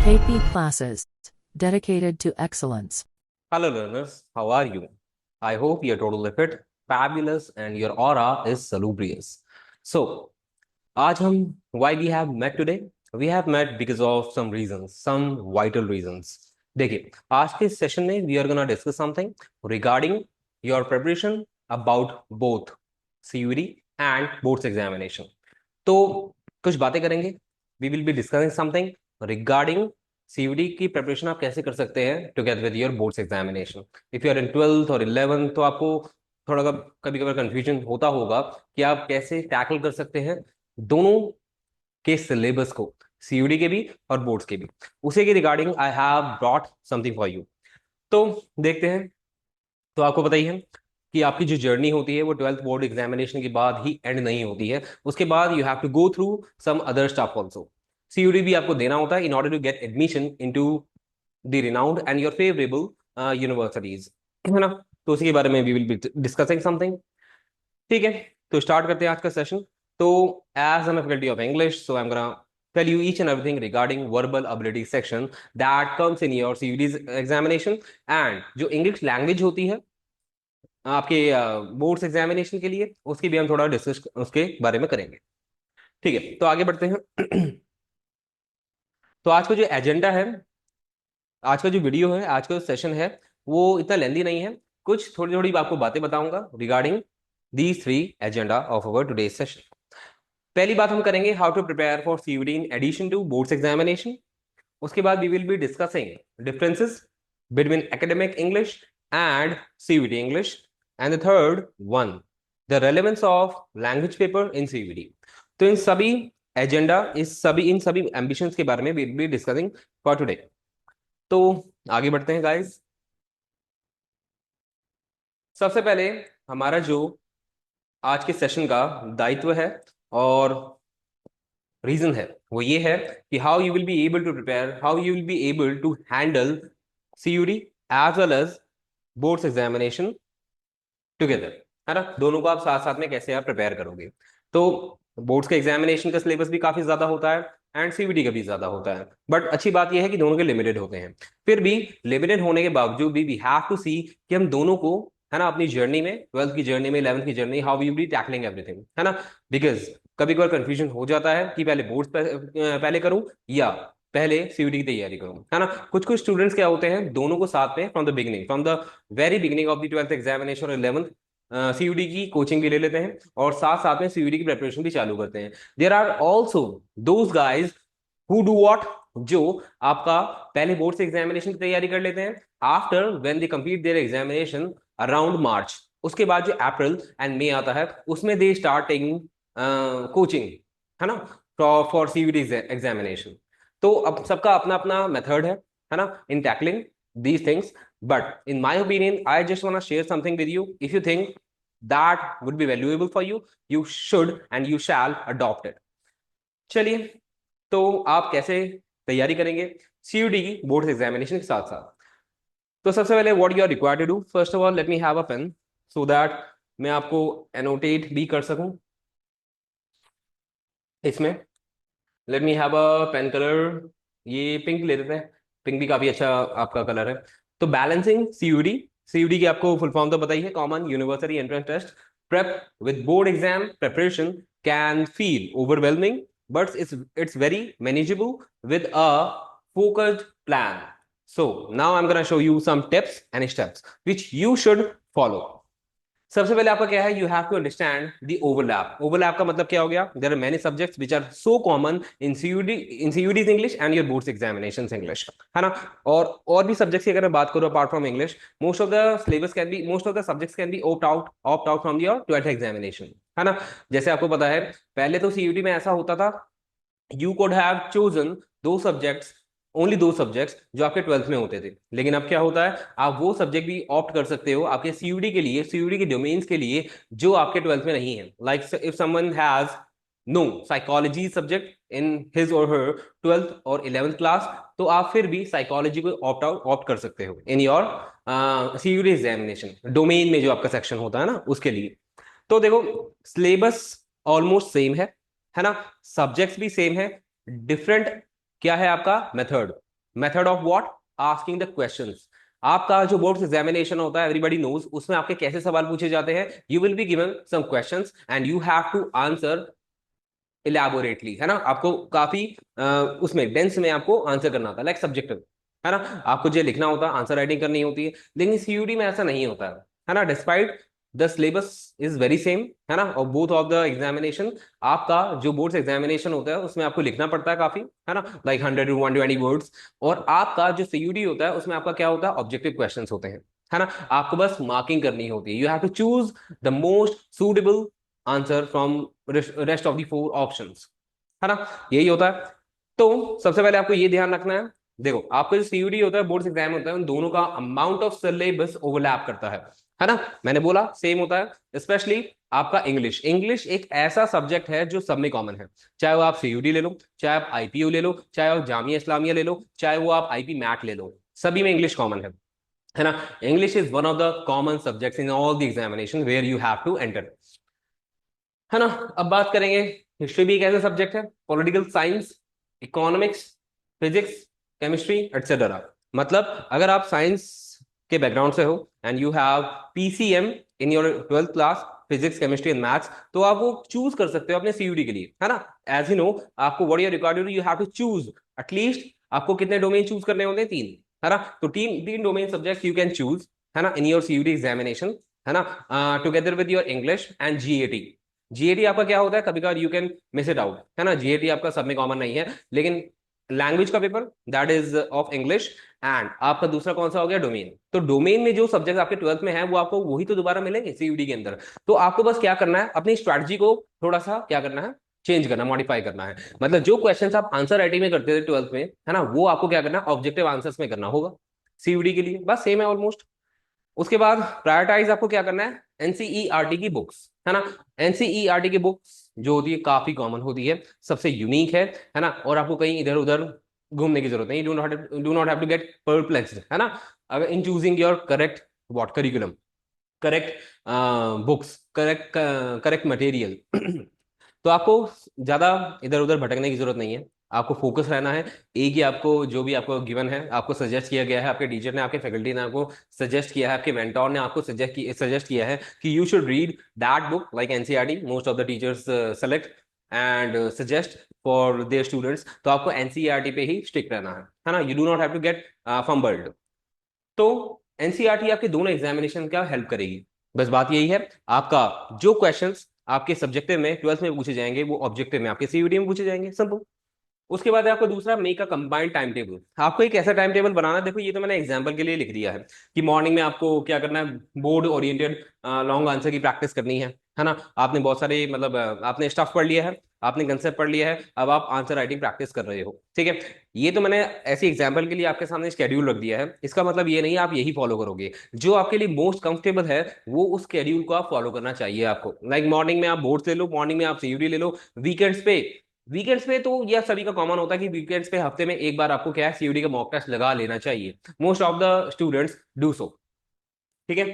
KP classes dedicated to excellence. Hello learners, how are you? I hope you're totally fit, fabulous, and your aura is salubrious. So, आज हम why we have met today? We have met because of some reasons, some vital reasons. देखिए, आज के session में we are gonna discuss something regarding your preparation about both CUD and boards examination. तो कुछ बातें करेंगे. We will be discussing something regarding CUD की preparation आप कैसे कर सकते हैं together with your boards examination. If you are in 12th और 11th तो आपको थोड़ा कभी कभार कंफ्यूजन होता होगा कि आप कैसे टैकल कर सकते हैं दोनों के सिलेबस को, सीयूडी के भी और बोर्ड्स के भी. उसी के regarding I have brought something for you. तो देखते हैं. तो आपको पता ही है कि आपकी जो जर्नी होती है वो 12th बोर्ड एग्जामिनेशन के बाद ही एंड नहीं होती है. उसके बाद you have to go through some other stuff also. CUD भी आपको देना होता है in order to get admission into the renowned and your favourable universities, है ना. तो उसी के बारे में we will be discussing something. ठीक है, तो स्टार्ट करते हैं आज का सेशन. तो as an faculty of English, so I am gonna tell you each and everything regarding verbal ability section that comes in your CUD's examination. and जो English language होती है आपके बोर्ड्स एग्जामिनेशन के लिए, उसकी भी हम थोड़ा डिस्कस उसके बारे में करेंगे. ठीक है, तो आगे बढ़ते हैं. तो आज का जो एजेंडा है, आज का जो वीडियो है, आज का जो सेशन है वो इतना लेंदी नहीं है. कुछ थोड़ी थोड़ी आपको बातें बताऊंगा regarding these three agenda of our today's session. पहली बात हम करेंगे how to prepare for CUD in addition to boards examination. उसके बाद we will be discussing differences between academic English and CUD English. And the third one, the relevance of language paper in CUD. तो इन सभी agenda, इन सभी ambitions के बारे में we will be discussing for today. तो आगे बढ़ते हैं गाइस. सबसे पहले हमारा जो आज के सेशन का दायित्व है और रीजन है वो ये है कि how you will be able to prepare, how you will be able to handle CUD as well as boards examination together, है ना. दोनों को आप साथ साथ में कैसे आप प्रिपेयर करोगे. तो बोर्ड्स के एग्जामिनेशन का सिलेबस भी काफी ज्यादा होता है एंड सीयूडी का भी ज्यादा होता है. बट अच्छी बात यह है कि दोनों के लिमिटेड होते हैं. फिर भी लिमिटेड होने के बावजूद भी वी हैव टू सी कि हम दोनों को, है ना, अपनी जर्नी में, 12th की जर्नी में, 11th की journey, how we be tackling everything, है ना. बिकॉज कभी कभार कंफ्यूजन हो जाता है कि पहले बोर्ड्स पहले करूं या पहले सीयूडी की तैयारी करूं, है ना. कुछ कुछ स्टूडेंट्स क्या होते हैं, दोनों को साथ में from the beginning, from the very beginning of the 12th examination और 11th सीयूडी की कोचिंग भी ले लेते हैं और साथ साथ में सीयूडी की प्रिपरेशन भी चालू करते हैं. There are also those guys who do what, जो आपका पहले बोर्ड से एग्जामिनेशन की तैयारी कर लेते हैं. After when they complete their examination around March, उसके बाद जो अप्रैल एंड मई आता है उसमें दे स्टार्ट टेकिंग कोचिंग, है ना, फॉर सीयूडी एग्जामिनेशन. तो अब सबका अपना अपना मेथड है ना, इन tackling these things. But in my opinion, I just want to share something with you. If you think that would be valuable for you, you should and you shall adopt it. चलिए, तो आप कैसे तैयारी करेंगे सीयूडी की board examination के साथ साथ. तो सबसे पहले what you are required to do, first of all let me have a pen so that मैं आपको एनोटेट भी कर सकूं इसमें. Let me have a pen colour, ये पिंक ले लेते हैं. पिंक भी काफी अच्छा आपका कलर है. तो बैलेंसिंग सीयूडी, सीयूडी की आपको फुल फॉर्म तो बताइए, common university entrance test prep with board exam preparation can feel overwhelming but it's very manageable with a focused plan. So now I'm going to show you some tips and steps which you should follow. सबसे पहले आपका क्या है, you have to understand the overlap. Overlap का मतलब क्या हो गया, there are many subjects which are so common in CUD English and your boards examinations English, है ना. और भी सब्जेक्ट्स की अगर मैं बात करूं apart from English, most of the syllabus can be, most of the subjects can be opt out from your 12th examination, है ना. जैसे आपको पता है पहले तो सीयूडी में ऐसा होता था, यू कुड हैव चोजन दो सब्जेक्ट्स, ओनली दो सब्जेक्ट्स जो आपके 12th में होते थे. लेकिन अब क्या होता है, आप वो सब्जेक्ट भी ऑप्ट कर सकते हो आपके सीयूडी के लिए, सीयूडी के डोमेन्स के लिए जो आपके 12th में नहीं है. Like if someone has no psychology subject in his or her 12th और 11th क्लास, तो आप फिर भी साइकोलॉजी को ऑप्ट कर सकते हो इन योर सीयूडी एग्जामिनेशन डोमेन में जो आपका सेक्शन होता है ना, उसके लिए. तो देखो सिलेबस ऑलमोस्ट सेम है ना, सब्जेक्ट्स भी सेम है, डिफरेंट क्या है आपका method. Method of what, asking the questions. आपका जो बोर्ड एग्जामिनेशन होता है, एवरीबडी नोज, उसमें आपके कैसे सवाल पूछे जाते हैं, you will be given some questions and you have to answer elaborately, है ना। आपको काफी उसमें डेंस में आपको आंसर करना होता है, लाइक सब्जेक्टिव, है ना। आपको जो लिखना होता है, आंसर राइटिंग करनी होती है, लेकिन सीयूडी में ऐसा नहीं होता है ना। Despite the syllabus is very same, है ना, और बोथ ऑफ द एग्जामिनेशन, आपका जो बोर्ड्स एग्जामिनेशन होता है उसमें आपको लिखना पड़ता है काफी, है ना, लाइक 100 to 120 वर्ड्स। और आपका जो सीयूडी होता है उसमें आपका क्या होता है, ऑब्जेक्टिव क्वेश्चन होते हैं, है ना। आपको बस मार्किंग करनी होती है, you have to choose the most suitable answer from rest of the 4 options, है ना। यही होता है। तो सबसे पहले आपको ये ध्यान रखना है, देखो आपका जो सीयूडी होता है, बोर्ड्स एग्जाम होता है, उन दोनों का अमाउंट ऑफ सिलेबस ओवरलैप करता है ना। मैंने बोला सेम होता है। स्पेशली आपका इंग्लिश, इंग्लिश एक ऐसा सब्जेक्ट है जो सब में कॉमन है, चाहे वो आप सीयूडी ले लो, चाहे आप आईपीयू ले लो, चाहे आप जामिया इस्लामिया ले लो, चाहे वो आप आईपी मैट ले लो, सभी में इंग्लिश कॉमन है ना। English is one of the common subjects in all the examination where you have to enter, है ना। अब बात करेंगे, हिस्ट्री भी एक ऐसा सब्जेक्ट है, political science, economics, physics, chemistry etcetera. मतलब अगर आप साइंस के बैकग्राउंड से हो and you have PCM in your 12th class, physics chemistry and maths, तो आप वो चूज कर सकते हो अपने सीयूडी के लिए, है ना। एज यू नो, आपको what you required, you have to choose at least, आपको कितने डोमेन चूज करने होते हैं, 3, है ना। तो तीन तीन domain subject you can choose, है ना, इन योर सीयूडी एग्जामिनेशन, है ना, together with your English and GAT. GAT आपका क्या होता है, कभी कभार you can miss it out, है ना। जीएटी आपका सब में कॉमन नहीं है, लेकिन लैंग्वेज का paper that is of English, and आपका दूसरा कौन सा हो गया, डोमेन। तो डोमेन में जो सब्जेक्ट आपके 12th में है वो आपको वही तो दोबारा मिलेंगे सीयूडी के अंदर। तो आपको बस क्या करना है, अपनी स्ट्रैटेजी को थोड़ा सा क्या करना है, चेंज करना, मॉडिफाई करना है। मतलब जो क्वेश्चंस आप आंसर राइटिंग में करते थे 12th में, है ना, वो आपको क्या करना है, ऑब्जेक्टिव आंसर्स में करना होगा सीयूडी के लिए, बस सेम है ऑलमोस्ट। उसके बाद प्रायोरिटाइज आपको क्या करना है, एनसीईआरटी की बुक्स, है ना। एनसीईआरटी की बुक्स जो होती है काफी कॉमन होती है, सबसे यूनिक है ना, और आपको कहीं इधर उधर घूमने की जरूरत नहीं, do not have to get perplexed, है ना। अगर in choosing your correct what curriculum, correct books, correct correct material तो आपको ज्यादा इधर उधर भटकने की जरूरत नहीं है, आपको फोकस रहना है। एक ही आपको जो भी आपको गिवन है, आपको सजेस्ट किया गया है, आपके टीचर ने, आपके फैकल्टी ने आपको सजेस्ट किया है, आपके मेंटोर ने आपको सजेस्ट किया है कि you should read that book like NCERT, most of the teachers select and suggest for their students. तो आपको एनसीईआरटी पे ही स्टिक रहना है ना, you do not have to get fumbled. तो एनसीईआरटी आपके दोनों एग्जामिनेशन का हेल्प करेगी, बस बात यही है। आपका जो क्वेश्चंस आपके सब्जेक्टिव में 12th में पूछे जाएंगे वो ऑब्जेक्टिव में आपके सीयूडी में पूछे जाएंगे, सिंपल। उसके बाद है आपका दूसरा, make a combined time table. आपको एक ऐसा टाइम टेबल बनाना है, देखो ये तो मैंने एग्जांपल के लिए लिख दिया है कि मॉर्निंग में आपको क्या करना है, बोर्ड ओरिएंटेड लॉन्ग आंसर की प्रैक्टिस करनी है ना। आपने बहुत सारे मतलब आपने स्टफ पढ़ लिया है, आपने कंसेप्ट पढ़ लिया है, अब आप आंसर राइटिंग प्रैक्टिस कर रहे हो, ठीक है। ये तो मैंने ऐसे एग्जाम्पल के लिए आपके सामने स्केड्यूल रख दिया है, इसका मतलब ये नहीं आप यही फॉलो करोगे, जो आपके लिए मोस्ट कंफर्टेबल है वो उस स्केड्यूल को आप फॉलो करना चाहिए आपको। लाइक मॉर्निंग में आप बोर्ड ले लो, मॉर्निंग में आप सीयूडी ले लो, वीकेंड्स पे तो यह सभी का कॉमन होता है कि वीकेंड्स पे हफ्ते में एक बार आपको क्या है, सीयूडी का मॉक टेस्ट लगा लेना चाहिए, most of the students do so, ठीक है।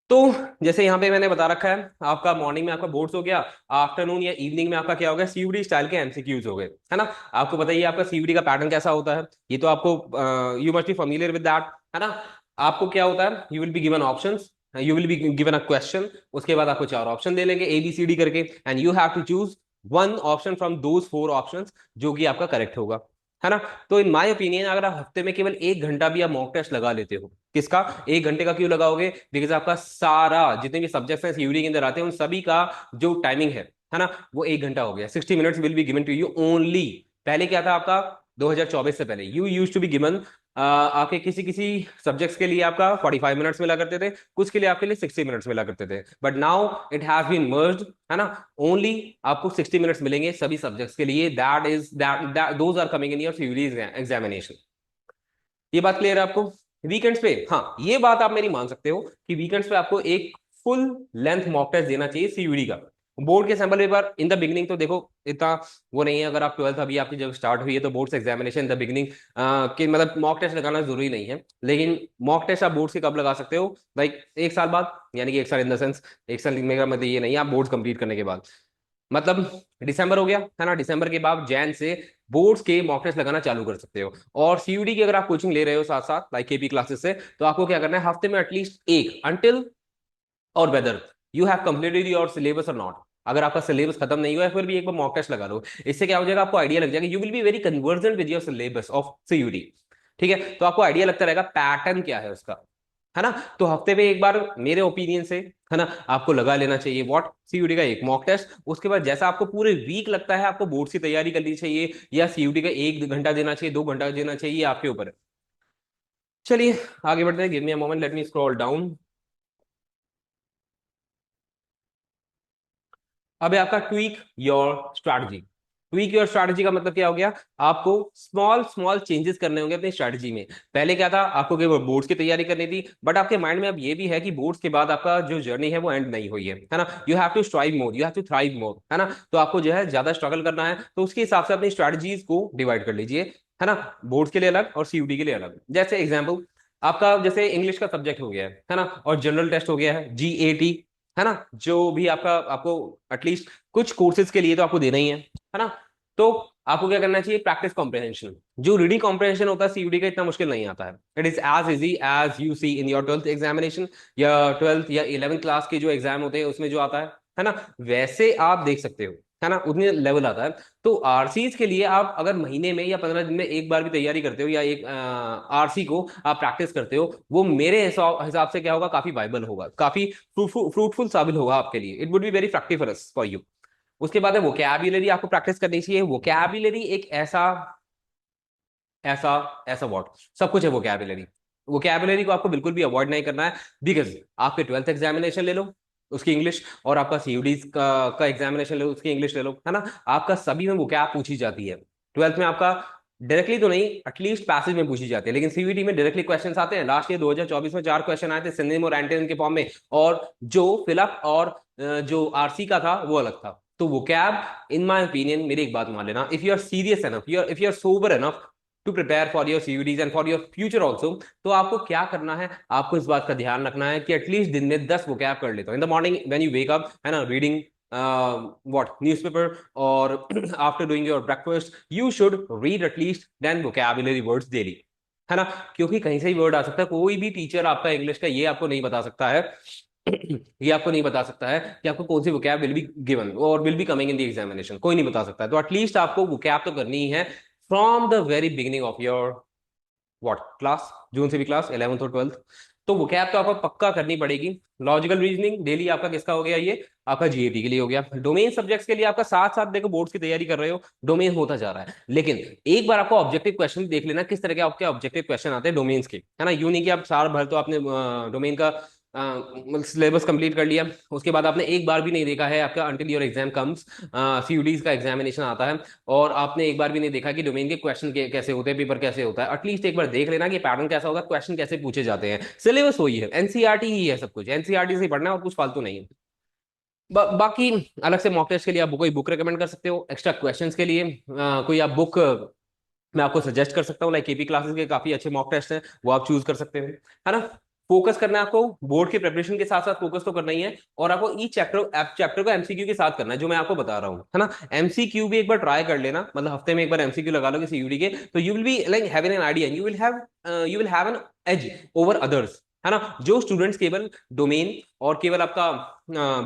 तो जैसे यहाँ पे मैंने बता रखा है, आपका मॉर्निंग में आपका बोर्ड्स हो गया, आफ्टरनून या इवनिंग में आपका क्या हो गया, सीयूडी स्टाइल के एमसीक्यूज हो गए, है ना। आपको बताइए आपका सीयूडी का पैटर्न कैसा होता है, ये तो आपको you must be familiar with that, है ना। आपको क्या होता है, you will be given options, you will be given a question, उसके बाद आपको 4 ऑप्शन दे लेंगे ABCD करके, and you have to choose one option from those 4 options जो कि आपका करेक्ट होगा, है ना। तो इन माय ओपिनियन अगर आप हफ्ते में केवल 1 घंटा भी आप मॉक टेस्ट लगा लेते हो, किसका, 1 घंटे का क्यों लगाओगे, बिकॉज आपका सारा जितने भी सब्जेक्ट्स हैं सीयूडी के अंदर आते हैं उन सभी का जो टाइमिंग है ना, वो 1 घंटा हो गया, 60 minutes will be given to you only. पहले क्या था आपका, 2024 से पहले you use to be given, आपके किसी किसी सब्जेक्ट्स के लिए आपका 45 मिनट्स मिला करते थे, कुछ के लिए आपके लिए 60 मिनट्स मिला करते थे, but now it has been merged, है ना। ओनली आपको 60 मिनट्स मिलेंगे सभी सब्जेक्ट्स के लिए, that those are coming in your CUD examination. ये बात क्लियर है आपको। वीकेंड्स पे, हाँ ये बात आप मेरी मान सकते हो कि वीकेंड्स पे आपको एक फुल लेंथ मॉक टेस्ट देना चाहिए सीयूडी का। बोर्ड के sample paper in the beginning तो देखो इतना वो नहीं है, अगर आप 12th अभी आपकी जब स्टार्ट हुई है तो boards examination in the beginning कि मतलब मॉक टेस्ट लगाना जरूरी नहीं है, लेकिन मॉक टेस्ट आप बोर्ड्स के कब लगा सकते हो, लाइक 1 साल बाद, यानी कि 1 साल इन द सेंस, 1 साल मेरा मतलब ये नहीं है आप बोर्ड्स कंप्लीट करने के बाद, मतलब दिसंबर हो गया, है ना, दिसंबर के बाद जैन से बोर्ड्स के मॉक टेस्ट लगाना चालू कर सकते हो। और सीयूडी की अगर आप कोचिंग ले रहे हो साथ साथ लाइक केपी क्लासेस से, तो आपको क्या करना है, हफ्ते में एटलीस्ट एक, अंटिल और whether you have completed your syllabus और नॉट, अगर आपका सिलेबस खत्म नहीं हुआ है फिर भी एक बार मॉक टेस्ट लगा लो। इससे क्या हो जाएगा, आपको आइडिया लग जाएगा, you will be very convergent with your syllabus of CUD. ठीक है, तो आपको आइडिया लगता रहेगा पैटर्न क्या है उसका, है ना। तो हफ्ते में एक बार मेरे ओपिनियन से, है ना, आपको लगा लेना चाहिए व्हाट, सीयूडी का एक मॉक टेस्ट। उसके बाद जैसा आपको पूरे वीक लगता है आपको बोर्ड की तैयारी करनी चाहिए या सीयूडी का 1 घंटा देना चाहिए, 2 घंटा देना चाहिए, आपके ऊपर है। चलिए आगे बढ़ते हैं, give me a moment, let me scroll down. अब है आपका tweak your strategy. Tweak your strategy का मतलब क्या हो गया, आपको स्मॉल स्मॉल चेंजेस करने होंगे अपनी स्ट्रैटेजी में। पहले क्या था, आपको केवल बोर्ड्स की तैयारी करनी थी, बट आपके माइंड में अब ये भी है कि बोर्ड्स के बाद आपका जो जर्नी है वो एंड नहीं हुई है ना। You have to strive more, you have to thrive more, है ना। तो आपको जो है ज्यादा स्ट्रगल करना है, तो उसके हिसाब से अपनी स्ट्रैटेजीज को डिवाइड कर लीजिए, है ना। बोर्ड्स के लिए अलग और सीयूडी के लिए अलग। जैसे एग्जाम्पल, आपका जैसे इंग्लिश का सब्जेक्ट हो गया है ना, और जनरल टेस्ट हो गया है जीएटी, है ना, जो भी आपका, आपको एटलीस्ट कुछ कोर्सेज के लिए तो आपको देना ही है ना। तो आपको क्या करना चाहिए, प्रैक्टिस कॉम्प्रिहेंशन। जो रीडिंग कॉम्प्रिहेंशन होता है सीयूडी का इतना मुश्किल नहीं आता है, it is as easy as you see in your 12th examination, या 12th या 11th क्लास के जो एग्जाम होते हैं उसमें जो आता है ना, वैसे आप देख सकते हो, है ना, उतने लेवल आता है। तो आरसीज के लिए आप अगर महीने में या 15 दिन में एक बार भी तैयारी करते हो, या एक आरसी को आप प्रैक्टिस करते हो, वो मेरे हिसाब से क्या होगा, काफी वाइबल होगा, काफी फ्रूटफुल साबित होगा आपके लिए। It would be very fructiferous for you. उसके बाद है वोकैबुलरी, आपको प्रैक्टिस करनी चाहिए। वोकैबुलरी एक ऐसा ऐसा ऐसा वर्ड, सब कुछ है वोकैबुलरी। वोकैबुलरी को आपको बिल्कुल भी अवॉइड नहीं करना है, बिकॉज आपके 12th एग्जामिनेशन ले लो उसकी इंग्लिश, और आपका सीयूडी का एग्जामिनेशन ले लो उसकी इंग्लिश ले लो, है ना। आपका सभी में वोकैब पूछी जाती है। 12th में आपका डायरेक्टली तो नहीं, एटलीस्ट पैसेज में पूछी जाती है, लेकिन सीयूडी में डायरेक्टली क्वेश्चन आते हैं। लास्ट ईयर 2024 में 4 क्वेश्चन आए थे सिनोनिम और एंटोनिम के फॉर्म में, और जो फिलअप और जो आरसी का था वो अलग था। तो वोकैब, इन माय ओपिनियन, मेरी एक बात मान लेना, if you are serious enough, if you are sober enough to prepare for your CUDs and for your future also, तो आपको क्या करना है, आपको इस बात का ध्यान रखना है कि एटलीस्ट दिन में 10 वोकैब कर लेता हूं in the morning when you wake up, है ना, reading what newspaper, or after doing your breakfast you should read at least 10 vocabulary words daily, है ना। क्योंकि कहीं से ही वर्ड आ सकता है, कोई भी टीचर आपका इंग्लिश का ये आपको नहीं बता सकता है ये आपको नहीं बता सकता है कि आपको कौन सी वोकैब विल बी गिवन और will be coming in the examination, कोई नहीं बता सकता है। तो एटलीस्ट आपको वोकैब तो करनी ही है from the very beginning of your what class, जून से भी क्लास 11th और 12th। तो वोकैब तो आपको पक्का करनी पड़ेगी। लॉजिकल रीजनिंग डेली आपका किसका हो गया, ये आपका जीएटी के लिए हो गया। डोमेन सब्जेक्ट्स के लिए आपका साथ साथ देखो बोर्ड्स की तैयारी कर रहे हो, डोमेन होता जा रहा है, लेकिन एक बार आपको ऑब्जेक्टिव क्वेश्चन देख लेना किस तरह के आपके ऑब्जेक्टिव क्वेश्चन आते हैं डोमेन्स के, है ना। यूं नहीं कि आप साल भर तो आपने डोमेन का सिलेबस कंप्लीट कर लिया, उसके बाद आपने एक बार भी नहीं देखा है आपका अंटिल योर एग्जाम कम्स, सीयूडीज का एग्जामिनेशन आता है, और आपने एक बार भी नहीं देखा कि डोमेन के क्वेश्चन कैसे होते हैं, पेपर कैसे होता है। एटलीस्ट एक बार देख लेना कि पैटर्न कैसा होगा, क्वेश्चन कैसे पूछे जाते हैं। सिलेबस वही है, एनसीईआरटी ही है, सब कुछ एनसीईआरटी से ही पढ़ना है और कुछ फालतू नहीं है। बाकी अलग से मॉक टेस्ट के लिए आप कोई बुक रेकमेंड कर सकते हो, एक्स्ट्रा क्वेश्चंस के लिए कोई आप बुक मैं आपको सजेस्ट कर सकता हूँ, लाइक केपी क्लासेस के काफी अच्छे मॉक टेस्ट हैं, वो आप चूज कर सकते हो, है ना। फोकस करना है आपको, बोर्ड की प्रिपरेशन के साथ साथ फोकस तो करना ही है, और आपको ई चैप्टर को एमसीक्यू के साथ करना है, जो मैं आपको बता रहा हूँ, है ना। एमसीक्यू भी एक बार ट्राई कर लेना, मतलब हफ्ते में एक बार एमसीक्यू लगा लोगे सीयूडी के, तो you will be like having an idea, you will have an edge over others, है ना। जो स्टूडेंट्स केवल डोमेन और केवल आपका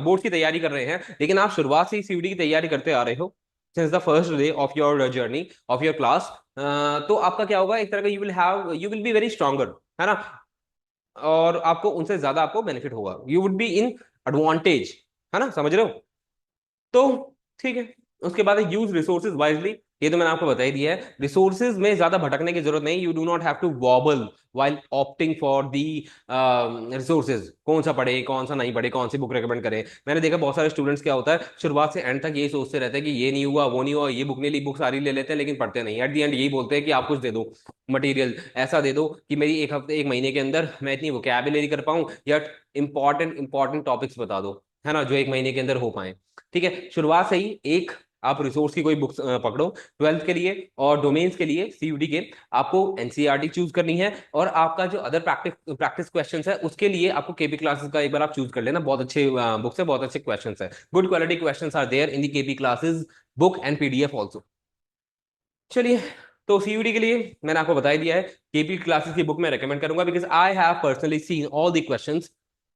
बोर्ड की तैयारी कर रहे हैं, लेकिन आप शुरुआत से ही सीयूडी की तैयारी करते आ रहे हो since the first day of your journey of your class, तो आपका क्या होगा, एक तरह का you will be very stronger, है ना। और आपको उनसे ज्यादा आपको बेनिफिट होगा, you would be in advantage, है ना, समझ रहे हो। तो ठीक है, उसके बाद यूज रिसोर्सेज वाइजली, ये तो मैंने आपको बता ही दिया है। रिसोर्सेज में ज्यादा भटकने की जरूरत नहीं, you do not have to wobble while opting for the resources, कौन सा पढ़े कौन सा नहीं पढ़े, कौन सी बुक रेकमेंड करें। मैंने देखा बहुत सारे स्टूडेंट्स क्या होता है, शुरुआत से एंड तक यही सोचते रहते हैं कि ये नहीं हुआ वो नहीं हुआ, ये बुक नहीं ली, बुक सारी ले लेते हैं लेकिन पढ़ते नहीं। एट दी एंड यही बोलते हैं कि आप कुछ दे दो, मटेरियल ऐसा दे दो कि मेरी एक हफ्ते एक महीने के अंदर मैं इतनी वोकैबुलरी कर पाऊं, या इंपॉर्टेंट टॉपिक्स बता दो, है ना, जो एक महीने के अंदर हो पाए। ठीक है, शुरुआत से ही एक आप रिसोर्स की कोई बुक पकड़ो 12th के लिए, और डोमेन्स के लिए सीयूडी के आपको एनसीईआरटी चूज करनी है, और आपका जो अदर प्रैक्टिस क्वेश्चंस है उसके लिए आपको केपी क्लासेस का एक बार आप चूज कर लेना, बहुत अच्छे बुक्स है, बहुत अच्छे क्वेश्चंस है, good quality questions are there in the KP classes book and PDF also. चलिए, तो सीयूडी के लिए मैंने आपको बता ही दिया है, केपी क्लासेस की बुक मैं रेकमेंड करूंगा, because I have personally seen all the questions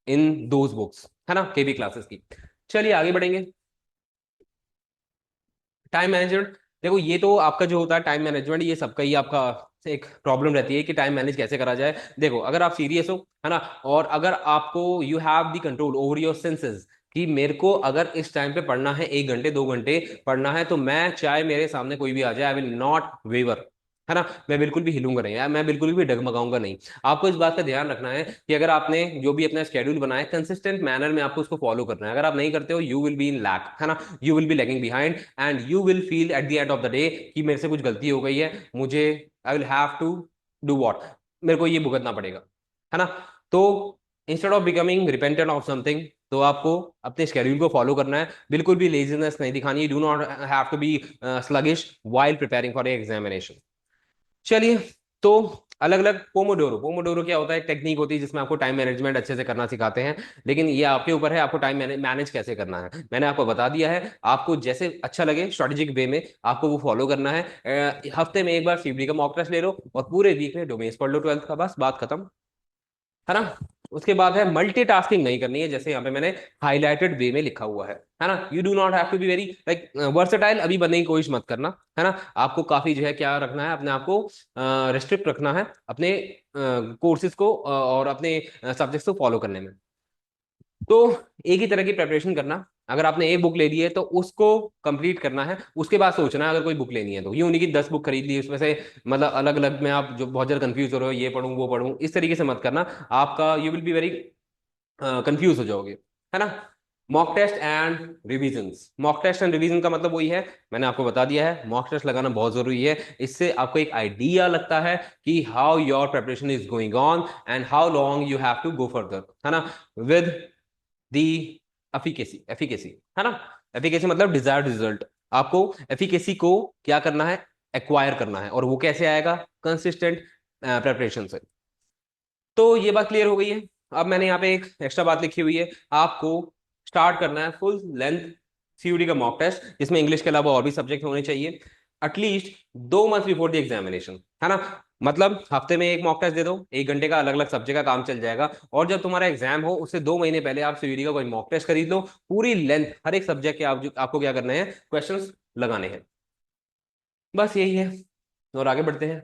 in those books, है ना, केपी क्लासेस की। चलिए आगे बढ़ेंगे। टाइम मैनेजमेंट, देखो ये तो आपका जो होता है टाइम मैनेजमेंट, ये सबका ही आपका एक प्रॉब्लम रहती है कि टाइम मैनेज कैसे करा जाए। देखो अगर आप सीरियस हो, है ना, और अगर आपको you have the control over your senses, कि मेरे को अगर इस टाइम पे पढ़ना है, 1 घंटे 2 घंटे पढ़ना है, तो मैं चाहे मेरे सामने कोई भी आ जाए, आई विल नॉट वेवर, है ना, मैं बिल्कुल भी हिलूंगा नहीं यार, मैं बिल्कुल भी डगमगाऊंगा नहीं। आपको इस बात का ध्यान रखना है कि अगर आपने जो भी अपना स्केड्यूल बनाया है, कंसिस्टेंट मैनर में आपको उसको फॉलो करना है। अगर आप नहीं करते हो, you will be in lack, है ना, you will be lagging behind, and you will feel at the end of the day कि मेरे से कुछ गलती हो गई है, मुझे I will have to do what, मेरे को ये भुगतना पड़ेगा, है ना। तो instead of becoming repentant of something, तो आपको अपने शेड्यूल को फॉलो करना है, बिल्कुल भी लेजीनेस नहीं दिखानी है। Do not have to be sluggish while preparing for examination. चलिए, तो अलग अलग पोमोडोरो, पोमोडोरो क्या होता है, एक टेक्निक होती है जिसमें आपको टाइम मैनेजमेंट अच्छे से करना सिखाते हैं, लेकिन ये आपके ऊपर है आपको टाइम मैनेज कैसे करना है। मैंने आपको बता दिया है, आपको जैसे अच्छा लगे स्ट्रेटेजिक वे में आपको वो फॉलो करना है। हफ्ते में एक बार सीबीडी का मॉक टेस्ट ले लो, और पूरे वीक में डोमेन्स पढ़ लो 12th का, बस बात खत्म, है ना। उसके बाद है मल्टीटास्किंग नहीं करनी है, जैसे यहाँ पे मैंने हाईलाइटेड वे में लिखा हुआ है ना। You do not have to be very like versatile, अभी बनने की कोशिश मत करना, है ना। आपको काफी जो है क्या रखना है, अपने आप को रेस्ट्रिक्ट रखना है अपने कोर्सेज को और अपने सब्जेक्ट्स को फॉलो करने में। तो एक ही तरह की प्रेपरेशन करना, अगर आपने एक बुक ले ली है तो उसको कंप्लीट करना है, उसके बाद सोचना है अगर कोई बुक लेनी है तो। यूं नहीं कि 10 बुक खरीद ली उसमें से, मतलब अलग अलग में आप जो बहुत ज्यादा कंफ्यूज हो रहे हो, ये पढ़ूं वो पढ़ूं, इस तरीके से मत करना। आपका you will be very confuse हो जाओगे, है ना। Mock test and revisions, mock test and revision का मतलब वही है, मैंने आपको बता दिया है, मॉक टेस्ट लगाना बहुत जरूरी है। इससे आपको एक आइडिया लगता है कि how your preparation is going on and how long you have to go further, है ना, विद दी एफिकेसी, एफिकेसी, है ना। एफिकेसी मतलब डिजायर्ड रिजल्ट। आपको एफिकेसी को क्या करना है, एक्वायर करना है, और वो कैसे आएगा, कंसिस्टेंट प्रेपरेशन से। तो ये बात क्लियर हो गई है। अब मैंने यहाँ पे एक एक्स्ट्रा बात लिखी हुई है, आपको स्टार्ट करना है फुल लेंथ सीयूडी का मॉक टेस्ट, जिसमें इंग्लिश के अलावा और भी सब्जेक्ट होने चाहिए, at least 2 month before the examination, है ना। मतलब हफ्ते में एक मॉक टेस्ट दे दो, 1 घंटे का, अलग अलग सब्जेक्ट का काम चल जाएगा। और जब तुम्हारा एग्जाम हो उससे 2 महीने पहले आप सीयूडी का कोई मॉक टेस्ट खरीद लो, पूरी लेंथ हर एक सब्जेक्ट के आपको क्या करना है, क्वेश्चंस लगाने हैं, बस यही है। और आगे बढ़ते हैं।